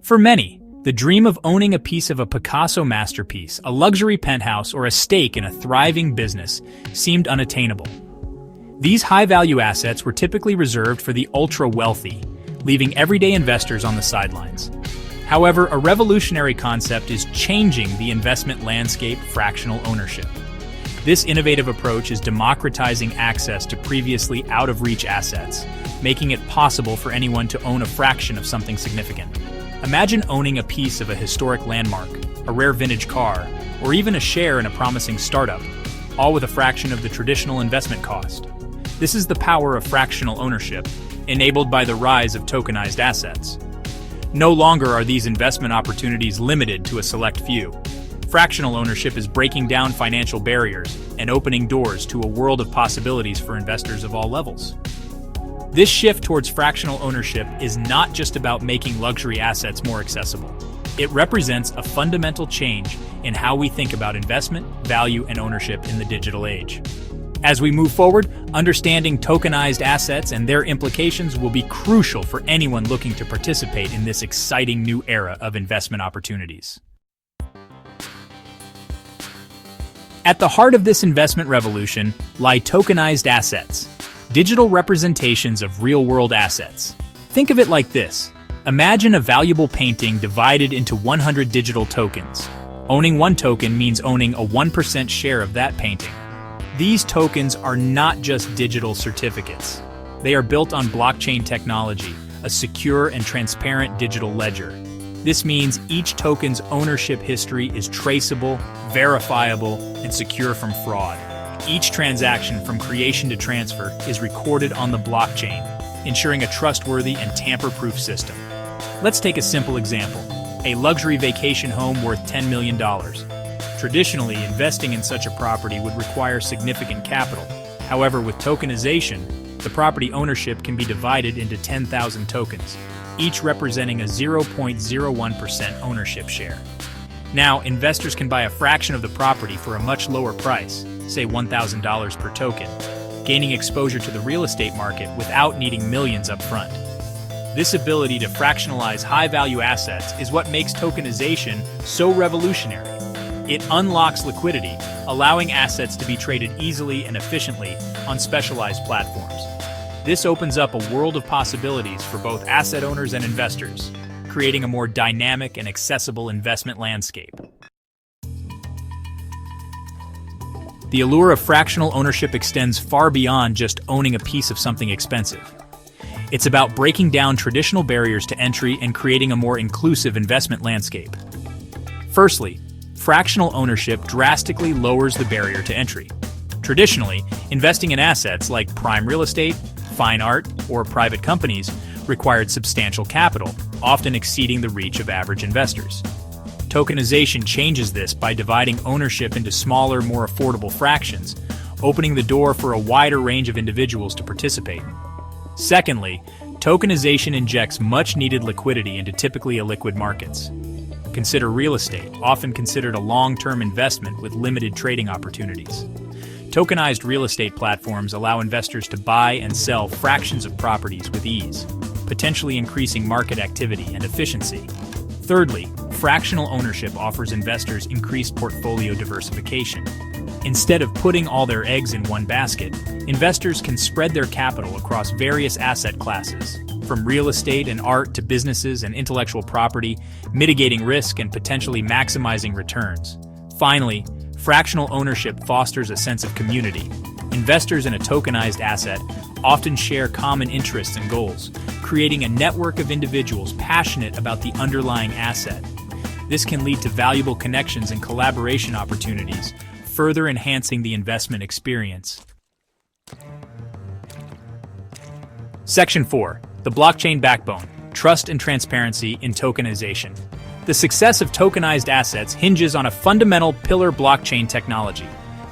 For many, the dream of owning a piece of a Picasso masterpiece, a luxury penthouse, or a stake in a thriving business seemed unattainable. These high-value assets were typically reserved for the ultra-wealthy, leaving everyday investors on the sidelines. However, a revolutionary concept is changing the investment landscape: fractional ownership. This innovative approach is democratizing access to previously out-of-reach assets, making it possible for anyone to own a fraction of something significant. Imagine owning a piece of a historic landmark, a rare vintage car, or even a share in a promising startup, all with a fraction of the traditional investment cost. This is the power of fractional ownership, enabled by the rise of tokenized assets. No longer are these investment opportunities limited to a select few. Fractional ownership is breaking down financial barriers and opening doors to a world of possibilities for investors of all levels. This shift towards fractional ownership is not just about making luxury assets more accessible. It represents a fundamental change in how we think about investment, value, and ownership in the digital age. As we move forward, understanding tokenized assets and their implications will be crucial for anyone looking to participate in this exciting new era of investment opportunities. At the heart of this investment revolution lie tokenized assets, digital representations of real-world assets. Think of it like this. Imagine a valuable painting divided into 100 digital tokens. Owning one token means owning a 1% share of that painting. These tokens are not just digital certificates. They are built on blockchain technology, a secure and transparent digital ledger. This means each token's ownership history is traceable, verifiable, and secure from fraud. Each transaction from creation to transfer is recorded on the blockchain, ensuring a trustworthy and tamper-proof system. Let's take a simple example: a luxury vacation home worth $10 million. Traditionally, investing in such a property would require significant capital. However, with tokenization, the property ownership can be divided into 10,000 tokens, each representing a 0.01% ownership share. Now, investors can buy a fraction of the property for a much lower price, say $1,000 per token, gaining exposure to the real estate market without needing millions up front. This ability to fractionalize high-value assets is what makes tokenization so revolutionary. It unlocks liquidity, allowing assets to be traded easily and efficiently on specialized platforms. This opens up a world of possibilities for both asset owners and investors, creating a more dynamic and accessible investment landscape. The allure of fractional ownership extends far beyond just owning a piece of something expensive. It's about breaking down traditional barriers to entry and creating a more inclusive investment landscape. Firstly, fractional ownership drastically lowers the barrier to entry. Traditionally, investing in assets like prime real estate, fine art, or private companies required substantial capital, often exceeding the reach of average investors. Tokenization changes this by dividing ownership into smaller, more affordable fractions, opening the door for a wider range of individuals to participate. Secondly, tokenization injects much-needed liquidity into typically illiquid markets. Consider real estate, often considered a long-term investment with limited trading opportunities. Tokenized real estate platforms allow investors to buy and sell fractions of properties with ease, potentially increasing market activity and efficiency. Thirdly, fractional ownership offers investors increased portfolio diversification. Instead of putting all their eggs in one basket, investors can spread their capital across various asset classes, from real estate and art to businesses and intellectual property, mitigating risk and potentially maximizing returns. Finally, fractional ownership fosters a sense of community. Investors in a tokenized asset often share common interests and goals, creating a network of individuals passionate about the underlying asset. This can lead to valuable connections and collaboration opportunities, further enhancing the investment experience. Section 4. The blockchain backbone: trust and transparency in tokenization. The success of tokenized assets hinges on a fundamental pillar: blockchain technology.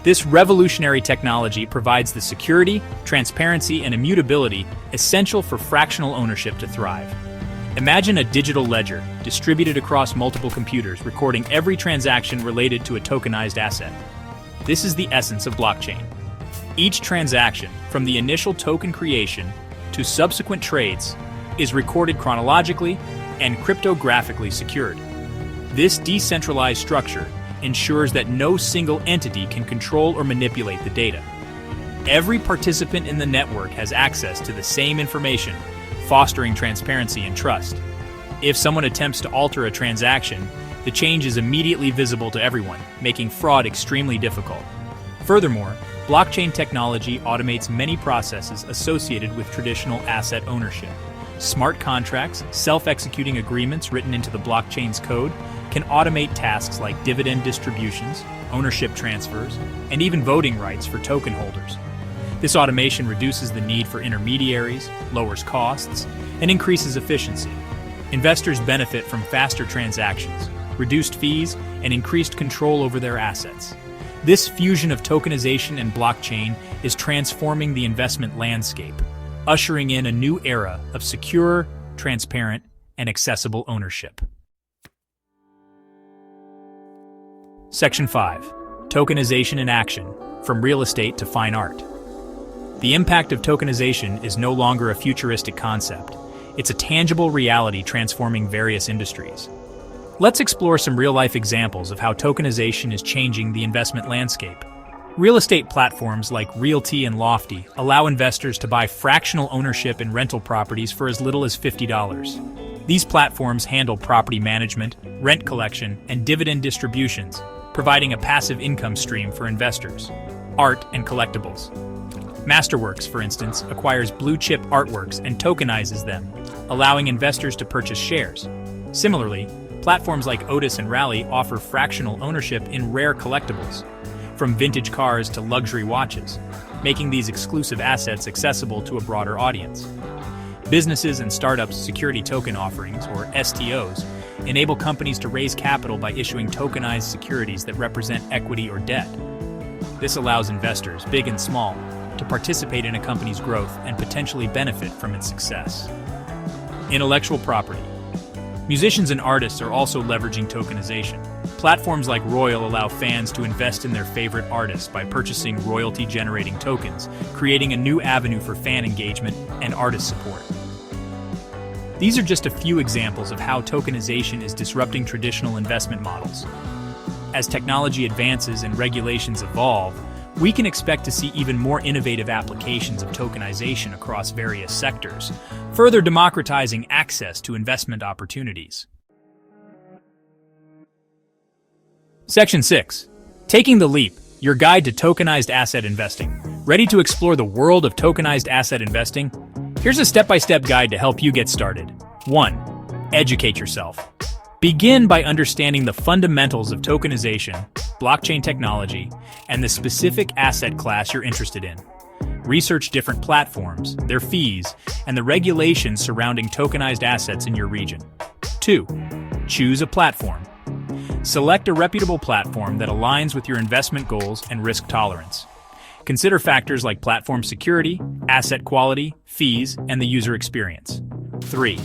This revolutionary technology provides the security, transparency, and immutability essential for fractional ownership to thrive. Imagine a digital ledger distributed across multiple computers, recording every transaction related to a tokenized asset. This is the essence of blockchain. Each transaction, from the initial token creation to subsequent trades, is recorded chronologically and cryptographically secured. This decentralized structure ensures that no single entity can control or manipulate the data. Every participant in the network has access to the same information, fostering transparency and trust. If someone attempts to alter a transaction, the change is immediately visible to everyone, making fraud extremely difficult. Furthermore, blockchain technology automates many processes associated with traditional asset ownership. Smart contracts, self-executing agreements written into the blockchain's code, can automate tasks like dividend distributions, ownership transfers, and even voting rights for token holders. This automation reduces the need for intermediaries, lowers costs, and increases efficiency. Investors benefit from faster transactions, reduced fees, and increased control over their assets. This fusion of tokenization and blockchain is transforming the investment landscape, ushering in a new era of secure, transparent, and accessible ownership. Section 5. Tokenization in action, from real estate to fine art. The impact of tokenization is no longer a futuristic concept. It's a tangible reality transforming various industries. Let's explore some real-life examples of how tokenization is changing the investment landscape. Real estate platforms like Realty and Lofty allow investors to buy fractional ownership in rental properties for as little as $50. These platforms handle property management, rent collection, and dividend distributions, providing a passive income stream for investors. Art and collectibles. Masterworks, for instance, acquires blue-chip artworks and tokenizes them, allowing investors to purchase shares. Similarly, platforms like Otis and Rally offer fractional ownership in rare collectibles, from vintage cars to luxury watches, making these exclusive assets accessible to a broader audience. Businesses and startups' security token offerings, or STOs, enable companies to raise capital by issuing tokenized securities that represent equity or debt. This allows investors, big and small, to participate in a company's growth and potentially benefit from its success. Intellectual property. Musicians and artists are also leveraging tokenization. Platforms like Royal allow fans to invest in their favorite artists by purchasing royalty-generating tokens, creating a new avenue for fan engagement and artist support. These are just a few examples of how tokenization is disrupting traditional investment models. As technology advances and regulations evolve, we can expect to see even more innovative applications of tokenization across various sectors, further democratizing access to investment opportunities. Section 6. Taking the Leap, your guide to tokenized asset investing. Ready to explore the world of tokenized asset investing? Here's a step-by-step guide to help you get started. 1. Educate yourself. Begin by understanding the fundamentals of tokenization, blockchain technology, and the specific asset class you're interested in. Research different platforms, their fees, and the regulations surrounding tokenized assets in your region. 2. Choose a platform. Select a reputable platform that aligns with your investment goals and risk tolerance. Consider factors like platform security, asset quality, fees, and the user experience. 3.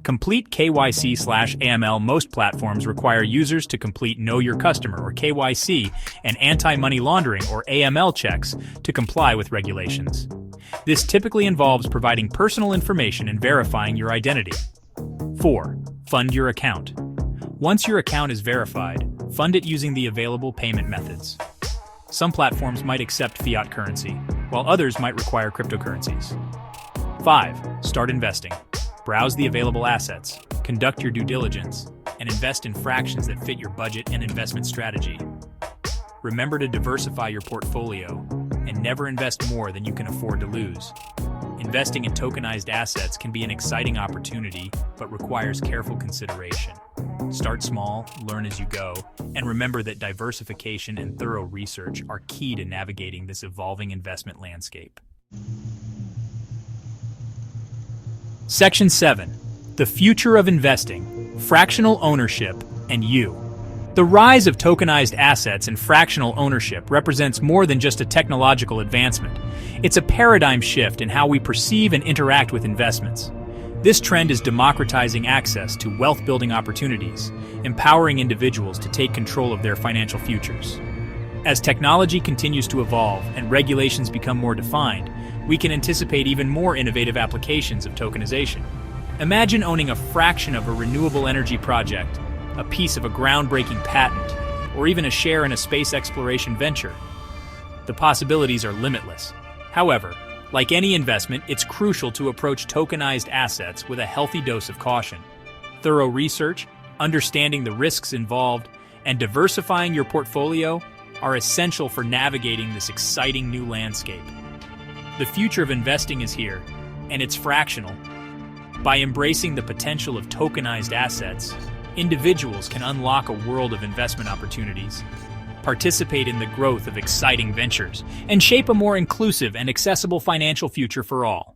Complete KYC/AML. Most platforms require users to complete Know Your Customer, or KYC, and anti-money laundering, or AML, checks to comply with regulations. This typically involves providing personal information and verifying your identity. 4. Fund your account. Once your account is verified, fund it using the available payment methods. Some platforms might accept fiat currency, while others might require cryptocurrencies. 5. Start investing. Browse the available assets, conduct your due diligence, and invest in fractions that fit your budget and investment strategy. Remember to diversify your portfolio and never invest more than you can afford to lose. Investing in tokenized assets can be an exciting opportunity, but requires careful consideration. Start small, learn as you go, and remember that diversification and thorough research are key to navigating this evolving investment landscape. Section 7. The Future of Investing, Fractional Ownership, and You. The rise of tokenized assets and fractional ownership represents more than just a technological advancement. It's a paradigm shift in how we perceive and interact with investments. This trend is democratizing access to wealth-building opportunities, empowering individuals to take control of their financial futures. As technology continues to evolve and regulations become more defined, we can anticipate even more innovative applications of tokenization. Imagine owning a fraction of a renewable energy project, a piece of a groundbreaking patent, or even a share in a space exploration venture. The possibilities are limitless. However, like any investment, it's crucial to approach tokenized assets with a healthy dose of caution. Thorough research, understanding the risks involved, and diversifying your portfolio are essential for navigating this exciting new landscape. The future of investing is here, and it's fractional. By embracing the potential of tokenized assets, individuals can unlock a world of investment opportunities, participate in the growth of exciting ventures, and shape a more inclusive and accessible financial future for all.